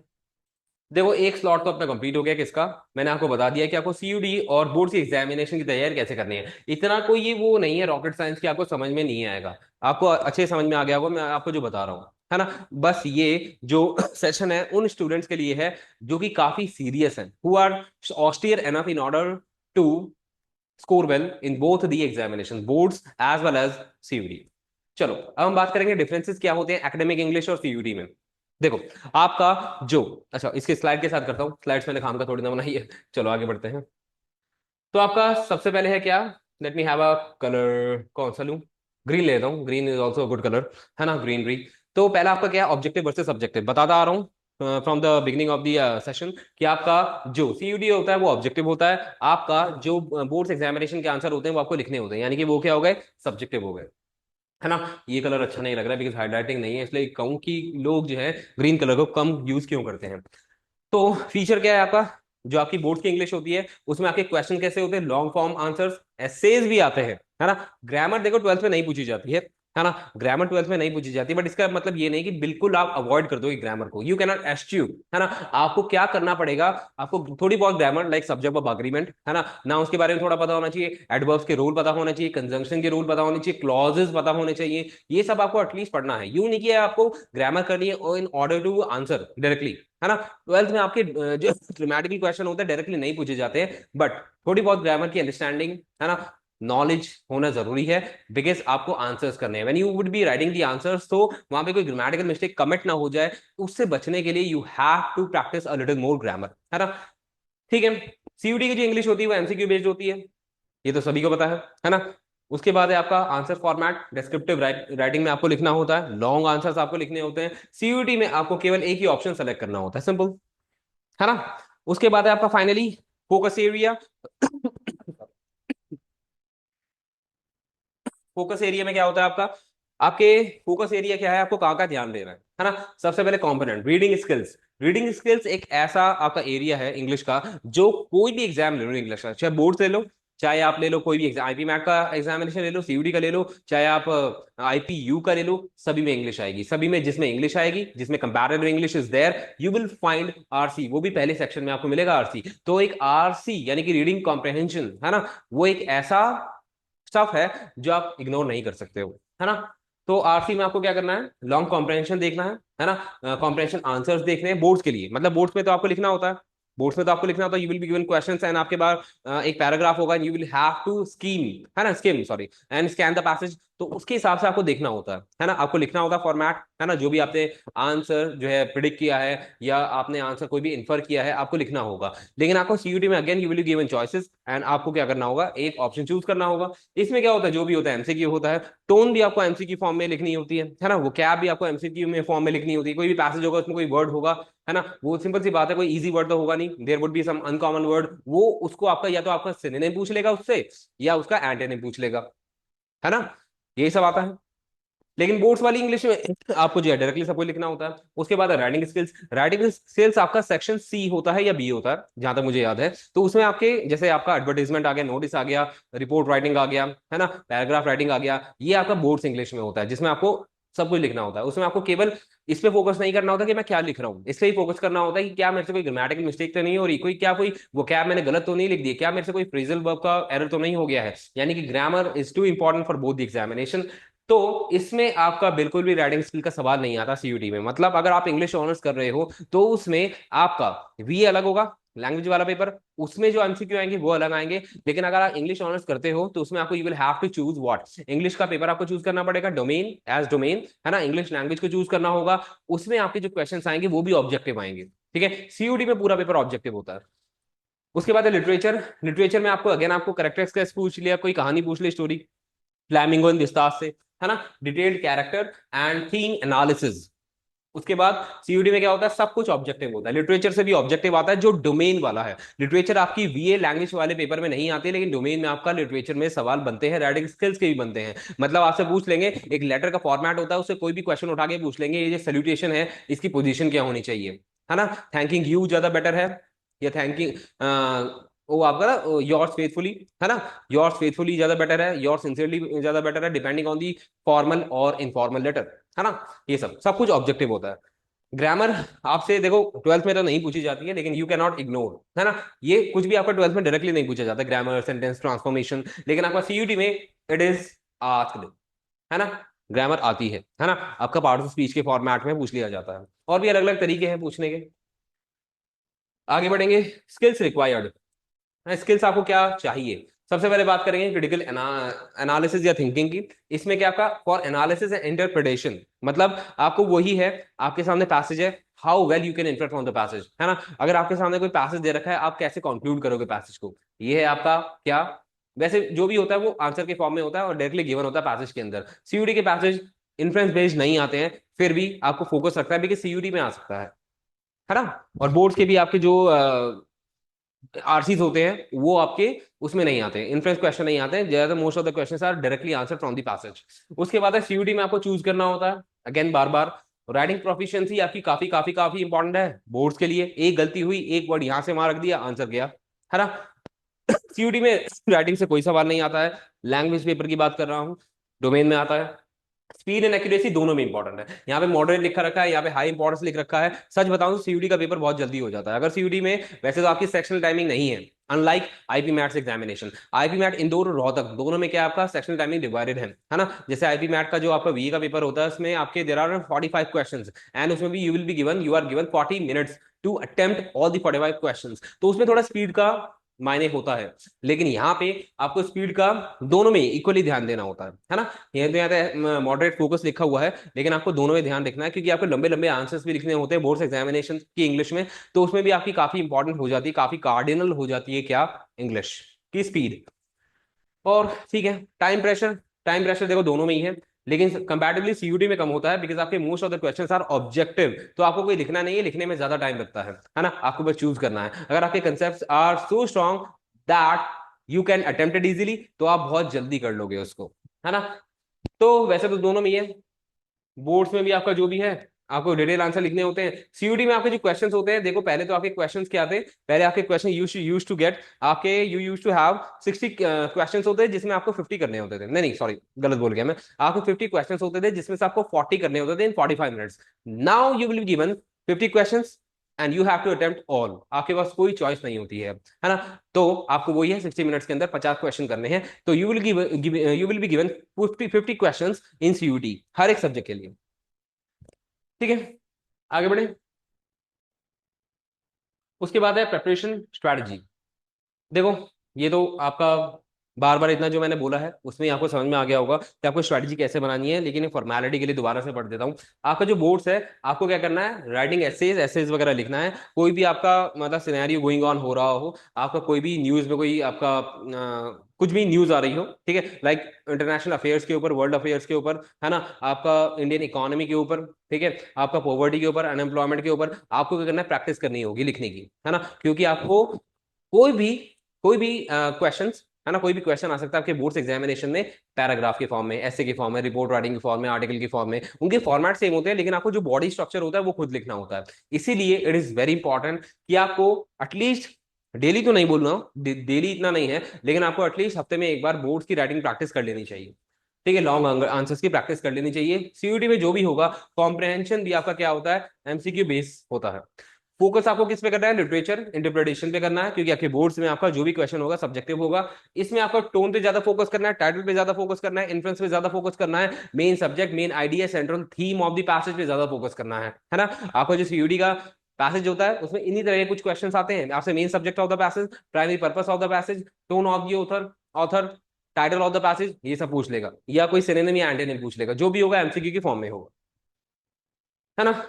देखो एक स्लॉट तो अपना कंप्लीट हो गया, किसका, मैंने आपको बता दिया कि आपको सीयूडी और बोर्ड की एग्जामिनेशन की तैयारी कैसे करनी है। इतना कोई ये वो नहीं है रॉकेट साइंस की, आपको समझ में नहीं आएगा, आपको अच्छे समझ में आ गया होगा मैं आपको जो बता रहा हूँ, है ना। बस ये जो सेशन है उन स्टूडेंट्स के लिए है जो कि काफी सीरियस हैं, who are austere enough in order to score well in both the examination, boards as well as CUD. चलो अब हम बात करेंगे डिफरेंसेस क्या होते हैं एकेडमिक इंग्लिश और सीयूडी में। देखो आपका जो, अच्छा इसके स्लाइड के साथ करता हूँ, स्लाइड्स मैंने काम का थोड़ी ना बनाई है। चलो आगे बढ़ते हैं। तो आपका सबसे पहले है क्या, late me have a colour, कौन सा लूं, ग्रीन ले लेता हूँ, green is also good colour, है ना, ग्रीनरी। तो पहला आपका क्या है, ऑब्जेक्टिव वर्सेस सब्जेक्टिव, बताता आ रहा हूँ from the beginning of the session कि आपका जो सीयूडी होता है वो ऑब्जेक्टिव होता है, आपका जो बोर्ड्स एग्जामिनेशन के आंसर होते हैं वो आपको लिखने होते हैं, यानी कि वो क्या हो गए, सब्जेक्टिव हो गए, है ना। ये कलर अच्छा नहीं लग रहा है बिकॉज हाईलाइटिंग नहीं है, इसलिए कहूँ कि लोग जो है ग्रीन कलर को कम यूज क्यों करते हैं। तो फीचर क्या है आपका, जो आपकी बोर्ड की इंग्लिश होती है उसमें आपके क्वेश्चन कैसे होते हैं, लॉन्ग फॉर्म आंसर्स, एसेज भी आते हैं, है ना। ग्रामर देखो 12th में नहीं पूछी जाती है ना, ग्रामर 12th में नहीं पूछी जाती, बट इसका मतलब ये नहीं कि बिल्कुल आप अवॉइड कर दोगे ग्रामर को, यू कैन नॉट एस्च्यू, है ना। आपको क्या करना पड़ेगा, आपको थोड़ी बहुत grammar like subject of agreement, है ना उसके बारे में थोड़ा पता होना चाहिए, एडवर्ब्स के रूल पता होना चाहिए, कंजंक्शन के रूल पता होने चाहिए, क्लॉजेस पता होने चाहिए, ये सब आपको एटलीस्ट पढ़ना है। यू नहीं किया आपको ग्रामर करनी है in order to answer directly, है ना। 12th में आपके जो ग्रामेटिकल क्वेश्चन होते हैं डायरेक्टली नहीं पूछे जाते हैं, बट थोड़ी बहुत ग्रामर की अंडरस्टैंडिंग, है ना, नॉलेज होना जरूरी है, बिकॉज आपको आंसर्स करने हैं, when you would be writing the answers, तो वहां पे कोई ग्रामेटिकल मिस्टेक कमिट ना हो जाए, उससे बचने के लिए you have to practice a little more grammar, है ना। ठीक है, सीयूडी की जो इंग्लिश होती है वो एमसीक्यू बेस्ड होती है, ये तो सभी को पता है ना। उसके बाद है आपका आंसर फॉर्मेट, डिस्क्रिप्टिव राइटिंग में आपको लिखना होता है, लॉन्ग आंसर्स आपको लिखने होते हैं, सीयूटी में आपको केवल एक ही ऑप्शन सेलेक्ट करना होता है, सिंपल, है ना। उसके बाद है आपका finally focus area. Focus area में क्या होता है आपका, आपके फोकस एरिया क्या है, आपको कहाँ का ध्यान देना है ना। सबसे पहले component reading skills. Reading skills एक ऐसा आपका एरिया है इंग्लिश का, जो कोई भी एग्जाम ले लो इंग्लिश का, चाहे बोर्ड से ले लो, चाहे आप ले लो कोई भी एग्जाम, आईपी मैट का एग्जामिनेशन ले लो, सीयूडी का ले लो, चाहे आप आईपीयू का ले लो, सभी में इंग्लिश आएगी। सभी में जिसमें इंग्लिश आएगी, जिसमें comparative English is there, you will find RC, वो भी पहले सेक्शन में आपको मिलेगा आरसी। तो एक आरसी यानी कि रीडिंग कॉम्प्रहेंशन है ना, वो एक ऐसा स्टफ है जो आप इग्नोर नहीं कर सकते हो, है ना। तो आरसी में आपको क्या करना है, लॉन्ग कॉम्प्रहेंशन देखना है ना, कॉम्प्रहेंशन आंसर्स देखने हैं बोर्ड्स के लिए। मतलब बोर्ड्स में तो आपको लिखना होता है, बोर्ड्स में तो आपको लिखना होता है, you will be given questions and आपके बाद एक पैराग्राफ होगा, you will have to scheme, है ना, skim sorry, and scan the passage. तो उसके हिसाब से आपको देखना होता है ना, आपको लिखना होता है फॉर्मेट, है ना, जो भी आपने आंसर जो है प्रिडिक्ट किया है या आपने आंसर कोई भी इन्फर किया है, आपको लिखना होगा। लेकिन आपको सीयूटी में again you will be given choices and आपको क्या करना होगा, एक ऑप्शन चूज करना होगा। इसमें क्या होता है, जो भी होता है एमसीक्यू होता है, टोन भी आपको एमसीक्यू फॉर्म में लिखनी होती है ना, वो कैब भी आपको एमसीक्यू में फॉर्म में लिखनी होती है। कोई भी पैसेज होगा उसमें कोई वर्ड होगा, है ना, वो सिंपल सी बात है, कोई इजी वर्ड तो होगा नहीं, there would be some uncommon word, वो उसको आपका या तो आपका सिनोनिम पूछ लेगा उससे, या उसका एंटोनिम पूछ लेगा, है ना, यही सब आता है। लेकिन बोर्ड्स वाली इंग्लिश में आपको जो है डायरेक्टली सब कुछ लिखना होता है। उसके बाद राइटिंग स्किल्स। राइटिंग स्किल्स आपका सेक्शन सी होता है या बी होता है, जहां तक मुझे याद है। तो उसमें आपके जैसे आपका एडवर्टाइजमेंट आ गया, नोटिस आ गया, रिपोर्ट राइटिंग आ गया, है ना, पैराग्राफ राइटिंग आ गया, ये आपका बोर्ड्स इंग्लिश में होता है, जिसमें आपको सब कुछ लिखना होता है। उसमें आपको केवल इस पे फोकस नहीं करना होता कि मैं क्या लिख रहा हूँ, इस पे ही फोकस करना होता है कि क्या मेरे से कोई ग्रामेटिकल मिस्टेक तो नहीं हो रही, कोई क्या कोई वो क्या मैंने गलत तो नहीं लिख दी, क्या मेरे से कोई फ्रेजल वर्ब का एरर तो नहीं हो गया है। यानी कि grammar is two important for both the examination. तो इसमें आपका बिल्कुल भी राइटिंग स्किल का सवाल नहीं आता सीयूटी में। मतलब अगर आप इंग्लिश ऑनर्स कर रहे हो तो उसमें आपका वी अलग होगा, लैंग्वेज वाला पेपर, उसमें जो एमसीक्यू आएंगे वो अलग आएंगे। लेकिन अगर आप इंग्लिश ऑनर्स करते हो तो उसमें आपको you will have to choose what, English का पेपर आपको चूज करना पड़ेगा डोमेन एज डोमेन, है ना, इंग्लिश लैंग्वेज को चूज करना होगा। उसमें आपके जो क्वेश्चन आएंगे वो भी ऑब्जेक्टिव आएंगे, ठीक है। सीयूटी में पूरा पेपर ऑब्जेक्टिव होता है। उसके बाद है लिटरेचर। लिटरेचर में आपको अगेन आपको करेक्टर स्केच पूछ लिया, कोई कहानी पूछ ली, स्टोरी, फ्लैमिंगो इन दिस्तास से, है ना, detailed character and theme analysis. उसके बाद सीयूडी में क्या होता है, सब कुछ ऑब्जेक्टिव होता है। लिटरेचर से भी ऑब्जेक्टिव आता है जो डोमेन वाला है। लिटरेचर आपकी वीए लैंग्वेज वाले पेपर में नहीं आती, लेकिन डोमेन में आपका लिटरेचर में सवाल बनते हैं, राइटिंग स्किल्स के भी बनते हैं। मतलब आपसे पूछ लेंगे, एक लेटर का फॉर्मेट होता है, उससे कोई भी क्वेश्चन उठा के पूछ लेंगे, ये जो सैल्यूटेशन है इसकी पोजीशन क्या होनी चाहिए, है ना, थैंकिंग यू ज्यादा बेटर है या थैंकिंग वो आपका ना योर्स फेथफुली, है ना, योर्स फेथफुली ज्यादा बेटर है, योर्स सिंसियरली ज्यादा बेटर है, डिपेंडिंग ऑन दी फॉर्मल और इनफॉर्मल लेटर, है ना। ये सब सब कुछ ऑब्जेक्टिव होता है। ग्रामर आपसे देखो ट्वेल्थ में तो नहीं पूछी जाती है, लेकिन यू कैन नॉट इग्नोर, है ना, ये कुछ भी आपका ट्वेल्थ में डायरेक्टली नहीं पूछा जाता, ग्रामर, सेंटेंस ट्रांसफॉर्मेशन। लेकिन आपका सीयूटी में इट इज आस्क्ड, है ना, ग्रामर आती है ना, आपका पार्ट ऑफ स्पीच के फॉर्मेट में पूछ लिया जाता है। और भी अलग अलग तरीके हैं पूछने के। आगे बढ़ेंगे, स्किल्स रिक्वायर्ड। स्किल्स आपको क्या चाहिए। सबसे पहले बात करेंगे क्रिटिकल एनालिसिस या थिंकिंग की। इसमें क्या आपका फॉर एनालिसिस एंड इंटरप्रिटेशन, मतलब आपको वही है, आपके सामने पैसेज है, how well you can interpret from the passage, है ना। अगर आपके सामने कोई पैसेज दे रखा है, आप कैसे कंक्लूड करोगे पैसेज को, ये है आपका क्या। वैसे जो भी होता है वो आंसर के फॉर्म में होता है और डायरेक्टली गिवन होता है पैसेज के अंदर। सीयूडी के पैसेज इन्फ्रेंस बेस्ड नहीं आते हैं, फिर भी आपको फोकस रखता है, बिकॉज सीयूडी में आ सकता है ना। और बोर्ड्स के भी आपके जो आरसीज होते हैं वो आपके उसमें नहीं आते, इन्फ्रेंस क्वेश्चन नहीं आते हैं ज्यादा, most of the questions are directly answer from the passage. उसके बाद है सीयूटी में आपको चूज करना होता है अगेन बार बार, राइटिंग प्रोफिशिएंसी आपकी काफी काफी काफी इंपॉर्टेंट है बोर्ड्स के लिए। एक गलती हुई, एक वर्ड यहां से वहां रख दिया, आंसर गया, है ना। सीयूटी में राइटिंग से कोई सवाल नहीं आता है। लैंग्वेज पेपर की बात कर रहा हूँ, डोमेन में आता है। स्पीड एंड एक्यूरेसी दोनों में इंपॉर्टेंट है। यहाँ पे मॉडरेट लिखा रखा है, यहाँ पे हाई इंपॉर्टेंस लिख रखा है। सच बताऊं तो सीयूडी का पेपर बहुत जल्दी हो जाता है अगर सीयूडी में, वैसे तो आपकी सेक्शनल टाइमिंग नहीं है, unlike IP MATs examination. IP MAT Indore और रोहतक दोनों में क्या आपका सेक्शनल टाइमिंग डिवाइडेड है ना। जैसे आईपी मैट का जो आपका वी का पेपर होता है, उसमें आपके देयर आर 45 क्वेश्चंस एंड उसमें भी you are given 40 minutes to attempt all the 45 questions. तो उसमें थोड़ा स्पीड का मायने होता है, लेकिन यहाँ पे आपको स्पीड का दोनों में इक्वली ध्यान देना होता है ना। ये तो यहाँ पे मॉडरेट फोकस लिखा हुआ है, लेकिन आपको दोनों में ध्यान रखना है, क्योंकि आपको लंबे लंबे आंसर्स भी लिखने होते हैं बोर्ड्स एग्जामिनेशन की इंग्लिश में। तो उसमें भी आपकी काफी इंपॉर्टेंट हो जाती है, काफी कार्डिनल हो जाती है क्या, इंग्लिश की स्पीड। और ठीक है, टाइम प्रेशर। टाइम प्रेशर देखो दोनों में ही है, लेकिन कंपैरेटिवली सीयूटी में कम होता है, बिकॉज आपके most of the questions are objective. तो आपको कोई लिखना नहीं है, लिखने में ज्यादा टाइम लगता है ना, आपको बस चूज करना है। अगर आपके concept are so strong that you can attempt it easily, तो आप बहुत जल्दी कर लोगे उसको, है ना। तो वैसे तो दोनों में ही है, बोर्ड्स में भी आपका जो भी है आपको डिटेल आंसर लिखने होते हैं। सीयूटी में आपके जो क्वेश्चंस होते हैं, देखो पहले तो आपके क्वेश्चंस क्या थे, पहले आपके क्वेश्चन यूज टू गेट आपके you use to have 60 questions होते हैं जिसमें आपको 50 करने होते थे, नहीं नहीं सॉरी गलत बोल गया मैं, आपको 50 क्वेश्चंस होते थे जिसमें से आपको 40 करने होते थे in 45 minutes. Now you will be given 50 questions and you have to attempt all, आपके पास कोई चॉइस नहीं होती है ना। तो आपको वही है 60 मिनट्स के अंदर 50 क्वेश्चन करने हैं, तो you will be given 50 questions in CUT हर एक सब्जेक्ट के लिए। ठीक है, आगे बढ़े। उसके बाद है प्रेपरेशन स्ट्रैटेजी। देखो ये तो आपका बार बार इतना जो मैंने बोला है उसमें आपको समझ में आ गया होगा कि आपको स्ट्रैटेजी कैसे बनानी है, लेकिन फॉर्मेलिटी के लिए दोबारा से पढ़ देता हूँ। आपका जो बोर्ड्स है आपको क्या करना है, राइटिंग एसेज वगैरह लिखना है। कोई भी आपका मतलब सिनेरियो गोइंग ऑन हो रहा हो, आपका कोई भी न्यूज में कोई आपका कुछ भी न्यूज आ रही हो, ठीक है, लाइक इंटरनेशनल अफेयर्स के ऊपर, वर्ल्ड अफेयर्स के ऊपर, है ना, आपका इंडियन इकोनॉमी के ऊपर, ठीक है, आपका पॉवर्टी के ऊपर, अनएम्प्लॉयमेंट के ऊपर, आपको क्या करना है, प्रैक्टिस करनी होगी लिखने की, है ना। क्योंकि आपको कोई भी क्वेश्चंस, है ना, कोई भी क्वेश्चन आ सकता है आपके बोर्ड्स एग्जामिनेशन में, पैराग्राफ के फॉर्म में, ऐसे के फॉर्म में, रिपोर्ट राइटिंग के फॉर्म में, आर्टिकल के फॉर्म में, उनके फॉर्मेट सेम होते हैं, लेकिन आपको जो बॉडी स्ट्रक्चर होता है वो खुद लिखना होता है। इसीलिए इट इज वेरी इंपॉर्टेंट कि आपको एटलीस्ट डेली तो नहीं बोल रहा हूँ, डेली इतना नहीं है, लेकिन आपको एटलीस्ट हफ्ते में एक बार बोर्ड्स की राइटिंग प्रैक्टिस कर लेनी चाहिए। ठीक है, लॉन्ग आंसर्स की प्रैक्टिस कर लेनी चाहिए। सीयूटी में जो भी होगा, कॉम्प्रहेंशन भी आपका क्या होता है, एमसीक्यू बेस होता है। फोकस आपको किस पे करना है, लिटरेचर इंटरप्रिटेशन पे करना है, क्योंकि आपके बोर्ड्स में आपका जो भी क्वेश्चन होगा सब्जेक्टिव होगा। इसमें आपका टोन पे ज्यादा फोकस करना है, टाइटल पे ज्यादा फोकस करना है, इन्फ्लुएंस पे ज्यादा फोकस करना है, main subject, main idea, central theme of the passage पे ज्यादा फोकस करना है ना। आपका जो सीयूडी का पैसेज होता है उसमें इन्हीं तरह के कुछ क्वेश्चंस आते हैं आपसे, main subject of the passage, primary purpose of the passage, tone of the author, title of the passage, ये सब पूछ लेगा, या कोई सिनोनिम या एंटोनिम पूछ लेगा, जो भी होगा एमसीक्यू की फॉर्म में होगा, है ना।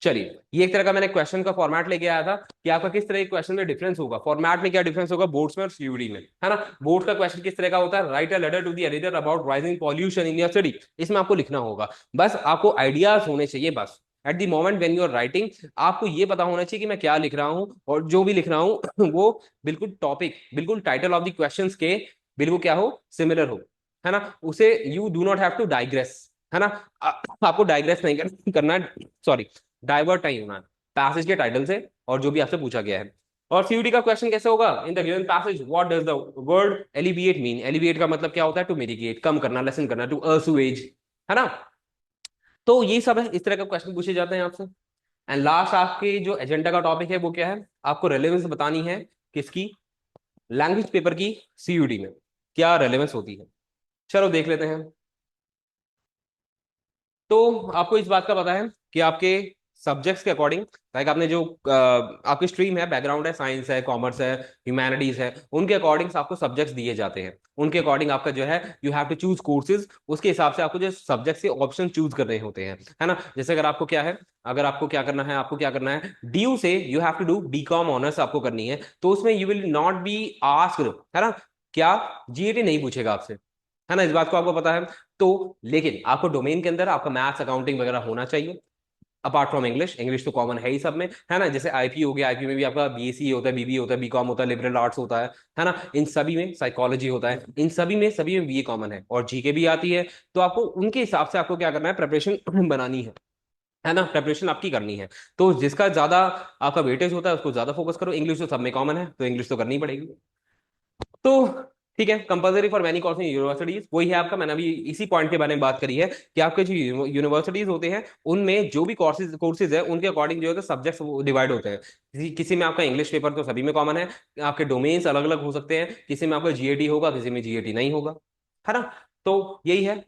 चलिए, ये एक तरह का मैंने क्वेश्चन का फॉर्मेट लेके आया था कि आपका किस तरह के क्वेश्चन में डिफरेंस होगा, फॉर्मेट में क्या डिफरेंस होगा बोर्ड्स में और सीयूडी में, है ना। बोर्ड का क्वेश्चन किस तरह का होता है, write a letter to the editor about rising pollution in your city, इसमें आपको लिखना होगा, बस आपको आइडियाज होने चाहिए बस। At the moment when you are writing आपको ये पता होना चाहिए कि मैं क्या लिख रहा हूँ, और जो भी लिख रहा हूँ वो बिल्कुल टॉपिक, बिल्कुल टाइटल ऑफ द क्वेश्चंस के बिल्कुल क्या हो, सिमिलर हो, है ना। उसे you do not have to digress, है ना। आपको डाइग्रेस नहीं करना, सॉरी, डाइवर्ट नहीं होना पैसेज के टाइटल से और जो भी आपसे पूछा गया है। और सीयूटी का क्वेश्चन कैसे होगा, in the given passage what does the word alleviate mean, alleviate का मतलब क्या होता है, टू मिटिगेट, कम करना, लेसन करना, टू असुएज, है ना। तो ये सब है, इस तरह का क्वेश्चन पूछे जाते हैं आपसे। एंड लास्ट आपके जो एजेंडा का टॉपिक है वो क्या है, आपको रेलेवेंस बतानी है किसकी, लैंग्वेज पेपर की, सीयूटी में क्या रेलेवेंस होती है। चलो देख लेते हैं। तो आपको इस बात का पता है कि आपके सब्जेक्ट्स के अकॉर्डिंग, लाइक आपने जो आपकी स्ट्रीम है, बैकग्राउंड है, साइंस है, कॉमर्स है, ह्यूमैनिटीज है, उनके अकॉर्डिंग आपको सब्जेक्ट्स दिए जाते हैं, उनके अकॉर्डिंग आपका जो है you have to choose courses, उसके हिसाब से आपको जो सब्जेक्ट के ऑप्शन चूज करने होते हैं, है ना। जैसे अगर आपको क्या है, अगर आपको क्या करना है, आपको क्या करना है, डी से you have to do BCom honours आपको करनी है, तो उसमें you will not be asked, है ना, क्या जीएटी नहीं पूछेगा आपसे, है ना, इस बात को आपको पता है। तो लेकिन आपको डोमेन के अंदर आपका मैथ्स अकाउंटिंग वगैरह होना चाहिए, अपार्ट फ्रॉम इंग्लिश, इंग्लिश तो कॉमन है ही सब में, है ना। जैसे आईपी हो गया, आईपी में भी आपका बीएससी होता है, बीबी होता है, बीकॉम होता है, लिबरल आर्ट्स होता है ना। इन सभी में साइकोलॉजी होता है, इन सभी में बीए कॉमन है, और जीके भी आती है। तो आपको उनके हिसाब से आपको क्या करना है, प्रिपरेशन बनानी है ना, प्रिपरेशन आपकी करनी है। तो जिसका ज्यादा आपका वेटेज होता है उसको ज्यादा फोकस करो, इंग्लिश तो सब में कॉमन है तो इंग्लिश तो करनी पड़ेगी। तो ठीक है, compulsory for many course in universities, वही है आपका, मैंने अभी इसी पॉइंट के बारे में बात करी है कि आपके जो यूनिवर्सिटीज होते हैं उनमें जो भी कोर्सेज कोर्सेज है उनके अकॉर्डिंग जो है सब्जेक्ट्स डिवाइड होते हैं। किसी में आपका इंग्लिश पेपर तो सभी में कॉमन है, आपके डोमेन्स अलग अलग हो सकते हैं, किसी में आपका जीएटी होगा, किसी में जीएटी नहीं होगा, है ना। तो यही है।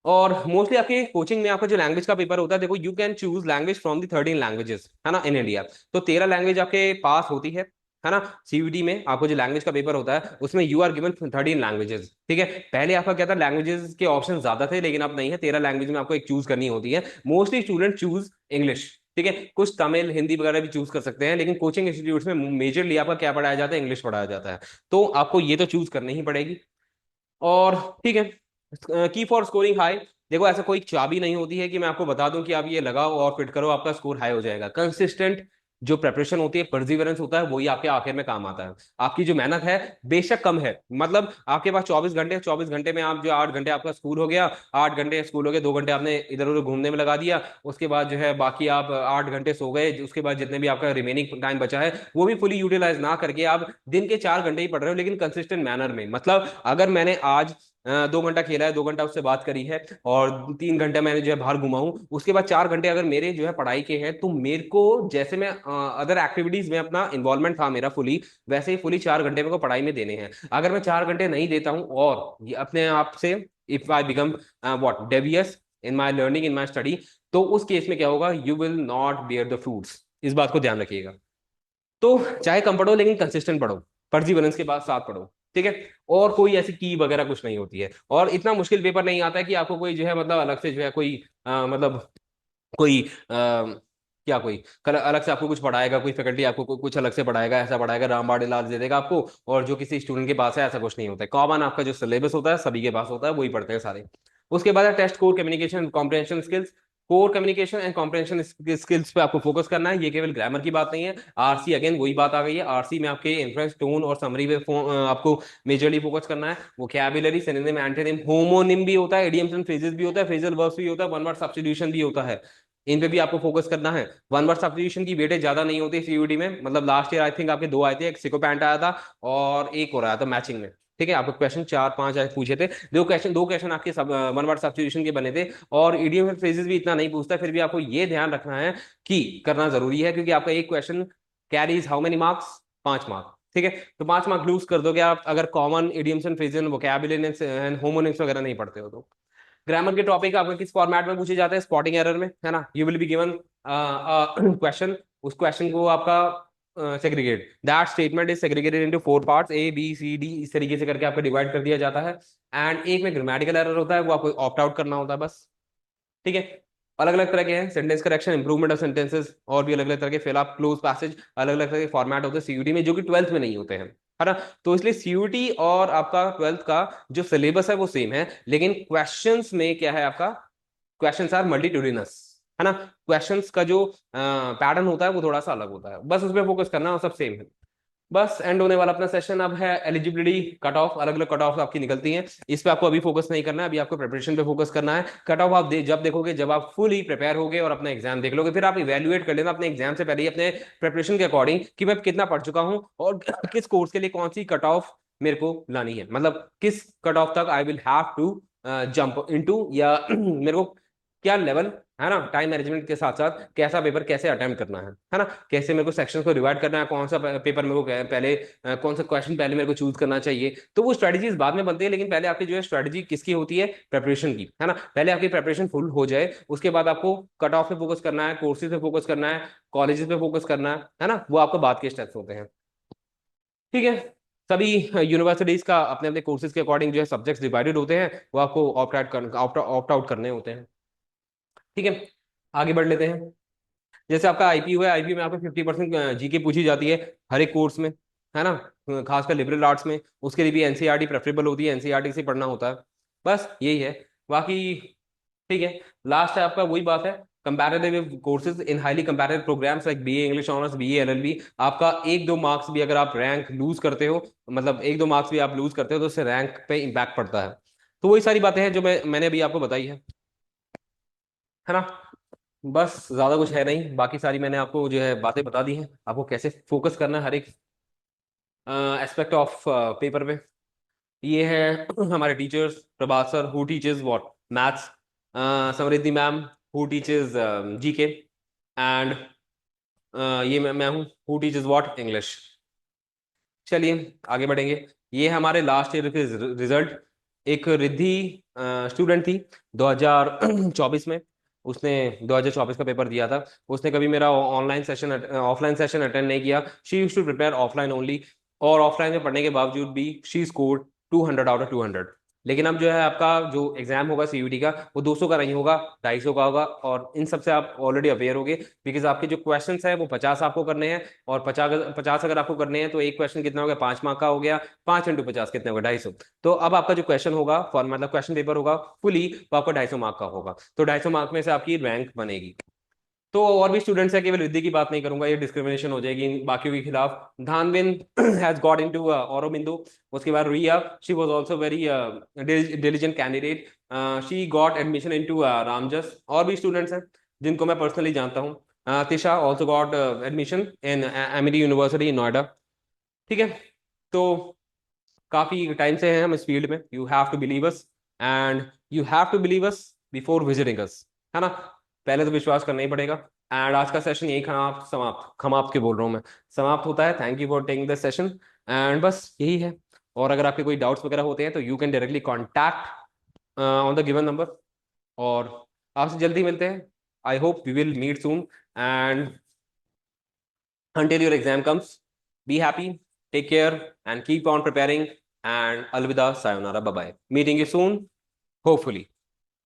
और मोस्टली आपके कोचिंग में आपका जो लैंग्वेज का पेपर होता है, देखो you can choose language from the 13 languages, है ना, इन इंडिया। तो 13 लैंग्वेज आपके पास होती है ना। सीयूटी में आपको जो लैंग्वेज का पेपर होता है उसमें यू आर गिवन 13 लैंग्वेजेस, ठीक है। पहले आपका क्या था, लैंग्वेजेस के ऑप्शन ज्यादा थे, लेकिन अब नहीं है, 13 लैंग्वेज में आपको एक चूज करनी होती है। मोस्टली स्टूडेंट चूज इंग्लिश, ठीक है, कुछ तमिल हिंदी वगैरह भी चूज कर सकते हैं, लेकिन कोचिंग इंस्टीट्यूट में मेजरली आपका क्या पढ़ाया जाता है, इंग्लिश पढ़ाया जाता है। तो आपको ये तो चूज करनी ही पड़ेगी। और ठीक है, की फॉर स्कोरिंग हाई, देखो ऐसा कोई चाबी नहीं होती है कि मैं आपको बता दूं कि आप ये लगाओ और फिट करो आपका स्कोर हाई हो जाएगा। कंसिस्टेंट जो प्रेपरेशन होती है, परसिवरेंस होता है, वही आपके आखिर में काम आता है। आपकी जो मेहनत है बेशक कम है, मतलब आपके पास 24 घंटे, 24 घंटे में आप जो 8 घंटे आपका स्कूल हो गया, 8 घंटे स्कूल हो गए, 2 घंटे आपने इधर उधर घूमने में लगा दिया, उसके बाद जो है बाकी आप 8 घंटे सो गए, उसके बाद जितने भी आपका रिमेनिंग टाइम बचा है वो भी फुली यूटिलाइज ना करके आप दिन के 4 घंटे ही पढ़ रहे हो, लेकिन कंसिस्टेंट मैनर में। मतलब अगर मैंने आज 2 घंटा खेला है, 2 घंटा उससे बात करी है, और 3 घंटे मैंने जो है बाहर घुमा हूं, उसके बाद 4 घंटे अगर मेरे जो है पढ़ाई के हैं, तो मेरे को जैसे मैं अदर एक्टिविटीज में अपना इन्वॉल्वमेंट था मेरा फुली, वैसे ही फुली 4 घंटे मेरे को पढ़ाई में देने हैं। अगर मैं 4 घंटे नहीं देता हूं और ये अपने आप से, if I become what Davies in my learning, in my study, तो उस केस में क्या होगा, you will not bear the fruits. इस बात को ध्यान रखिएगा। तो चाहे कम पढ़ो लेकिन कंसिस्टेंट पढ़ो, परसिवरेंस के बाद साथ पढ़ो, ठीक है। और कोई ऐसी की वगैरह कुछ नहीं होती है, और इतना मुश्किल पेपर नहीं आता है कि आपको कोई जो है मतलब अलग से जो है कोई मतलब कोई क्या कोई अलग से आपको कुछ पढ़ाएगा, कोई फैकल्टी आपको कुछ अलग से पढ़ाएगा, ऐसा पढ़ाएगा रामबाण इलाज दे देगा आपको, और जो किसी स्टूडेंट के पास है ऐसा कुछ नहीं होता है। कॉमन आपका जो सिलेबस होता है सभी के पास होता है, वही पढ़ते हैं सारे। उसके बाद है test core communication comprehension skills. Core communication and comprehension skills पे आपको फोकस करना है, ये केवल ग्रामर की बात नहीं है। आरसी अगेन वही बात आ गई है, आरसी में आपके इंफ्रेंस, टोन और समरी पे आपको मेजरली फोकस करना है। वोकैबुलरी, सिनोनिम, एंटोनिम, होमोनिम भी होता है, इडियम्स एंड फ्रेजेस भी होता है, फ्रेजल वर्ब्स भी होता है, वन वर्ड सब्स्टिट्यूशन भी होता है, इन पे भी आपको फोकस करना है। वन वर्ड सब्स्टिट्यूशन की वेटेज ज्यादा नहीं होती सीयूटी में, मतलब लास्ट ईयर आई थिंक आपके 2 आए थे, एक सिकोपैंट आया था और एक हो रहा था मैचिंग में, ठीक है। आपको क्वेश्चन 4 5 पूछे थे, दो क्वेश्चन आपके सब वन वर्ड सब्स्टिट्यूशन के बने थे। और ईडीएम एंड फ्रेजेस भी इतना नहीं पूछता, फिर भी आपको ये ध्यान रखना है कि करना जरूरी है, क्योंकि आपका एक question carries how many marks, 5 mark, ठीक है। तो 5 मार्क लूज कर दोगे आप अगर common idioms and phrases, vocabulary and homonyms वगैरह नहीं पढ़ते हो तो। ग्रामर के टॉपिक आपके किस फॉर्मेट में पूछे जाते हैं, स्पॉटिंग एरर में, है ना। You will be given question, उस क्वेश्चन को आपका segregate, that statement is segregated into 4 parts, A B C D, इस तरीके से करके आपको डिवाइड कर दिया जाता है। एंड एक में ग्रामेटिकल एरर होता है, वो आपको ऑप्ट आउट करना होता है बस, ठीक है। अलग अलग तरह के हैं, sentence correction, improvement of sentences, और भी अलग अलग तरह के फिल अप, क्लोज पैसेज, अलग अलग तरह के फॉर्मेट होते हैं सीयूटी में, जो कि 12th में नहीं होते हैं, है ना। तो इसलिए सीयूटी और आपका 12th का जो सिलेबस है वो सेम है, लेकिन क्वेश्चंस में क्या है आपका, क्वेश्चंस आर मल्टीट्यूडिनस, है ना। क्वेश्चंस का जो पैटर्न होता है वो थोड़ा सा अलग होता है, बस उस पर फोकस करना, और सब सेम है। बस एंड होने वाला अपना सेशन अब है एलिजिबिलिटी कट ऑफ, अलग अलग कट ऑफ आपकी निकलती हैं, इस पे आपको अभी फोकस नहीं करना है, अभी आपको प्रिपरेशन पे फोकस करना है। कट ऑफ आप जब देखोगे, जब आप फुली प्रिपेयर होगे और अपना एग्जाम देख लोगे, फिर आप इवेल्युएट कर लेना अपने एग्जाम से पहले ही अपने प्रिपरेशन के अकॉर्डिंग कि मैं कितना पढ़ चुका हूँ और किस कोर्स के लिए कौन सी कट ऑफ मेरे को लानी है, मतलब किस कट ऑफ तक I will have to jump into, या मेरे को क्या लेवल, है ना, टाइम मैनेजमेंट के साथ साथ कैसा पेपर कैसे अटेम्प्ट करना है ना, कैसे मेरे को सेक्शन को डिवाइड करना है, कौन सा पेपर मेरे को पहले कौन सा क्वेश्चन पहले मेरे को चूज करना चाहिए। तो वो स्ट्रेटजीज बाद में बनती है, लेकिन पहले आपकी जो है स्ट्रेटजी किसकी होती है, प्रेपरेशन की, है ना। पहले आपकी प्रेपरेशन फुल हो जाए, उसके बाद आपको कट ऑफ पे फोकस करना है, कोर्सेज पे फोकस करना है, कॉलेजेस पे फोकस करना है ना, वो आपको बाद के स्टेप्स होते हैं, ठीक है। सभी यूनिवर्सिटीज का अपने अपने कोर्सेज के अकॉर्डिंग जो है सब्जेक्ट्स डिवाइडेड होते हैं, वो आपको ऑप्ट आउट करने होते हैं, ठीक है। आगे बढ़ लेते हैं। जैसे आपका आईपी हुआ है, आईपी में आपको 50% जीके पूछी जाती है हर एक कोर्स में, है ना, खासकर लिबरल आर्ट्स में। उसके लिए भी एनसीईआरटी प्रेफरेबल होती है, एनसीईआरटी से पढ़ना होता है, बस यही है। बाकी ठीक है। लास्ट है आपका वही बात है, comparative courses in highly comparative programmes like BA English honours, BA LLB. आपका 1 2 मार्क्स भी अगर आप रैंक लूज करते हो, मतलब 1 2 मार्क्स भी आप लूज करते हो, तो उससे रैंक पे इम्पैक्ट पड़ता है। तो वही सारी बातें हैं जो मैंने अभी आपको बताई है ना। बस ज्यादा कुछ है नहीं, बाकी सारी मैंने आपको जो है बातें बता दी हैं, आपको कैसे फोकस करना है हर एक एस्पेक्ट ऑफ पेपर पे। ये है हमारे teachers, Prabhat sir who teaches what, maths, Samriddhi ma'am who teaches GK, and ये मैं हूँ हु टीचेस व्हाट, इंग्लिश। चलिए आगे बढ़ेंगे। ये हमारे लास्ट ईयर के रिजल्ट। एक रिद्धि स्टूडेंट थी 2024 में, उसने 2024 का पेपर दिया था। उसने कभी मेरा ऑफलाइन सेशन अटेंड नहीं किया। She used to prepare offline only, और ऑफलाइन में पढ़ने के बावजूद भी शी स्कोर्ड 200 आउट ऑफ 200। लेकिन अब जो है आपका जो एग्जाम होगा सीयूटी का, वो 200 का नहीं होगा, 250 का होगा, और इन सब से आप ऑलरेडी अवेयर होगे, बिकॉज आपके जो क्वेश्चन है वो 50 आपको करने हैं, और 50 अगर आपको करने हैं तो एक क्वेश्चन कितना हो गया, 5 मार्क का हो गया, 5 × 50 कितने होगा, 250। तो अब आपका जो क्वेश्चन होगा फॉर मतलब क्वेश्चन पेपर होगा फुली, वो आपका 250 मार्क का होगा, तो 250 मार्क में से आपकी रैंक बनेगी। तो और भी स्टूडेंट्स हैं, केवल रिद्धि की बात नहीं करूंगा, ये डिस्क्रिमिनेशन हो जाएगी बाकियों के खिलाफ। Dhanvin has got into Aurobindo. उसके बाद Riya, she was also very diligent candidate, she got admission into Ramjas. और भी स्टूडेंट्स हैं जिनको मैं पर्सनली जानता हूँ। Tisha also got admission in Amity university in Noida. ठीक है, तो काफी टाइम से हैं हम इस फील्ड में। You have to believe us, and you have to believe us before visiting us, है ना। पहले तो विश्वास करना ही पड़ेगा। एंड आज का सेशन यही खमाप्त के बोल रहा हूँ मैं, समाप्त होता है। Thank you for taking this session, and बस यही है। और अगर आपके कोई डाउट्स वगैरह होते हैं तो you can directly contact on the given number. और आपसे जल्दी मिलते हैं। I hope we will meet soon, and until your exam comes, be happy, take care, and keep on preparing. And alvida, sayonara, bye bye. Meeting you soon, hopefully.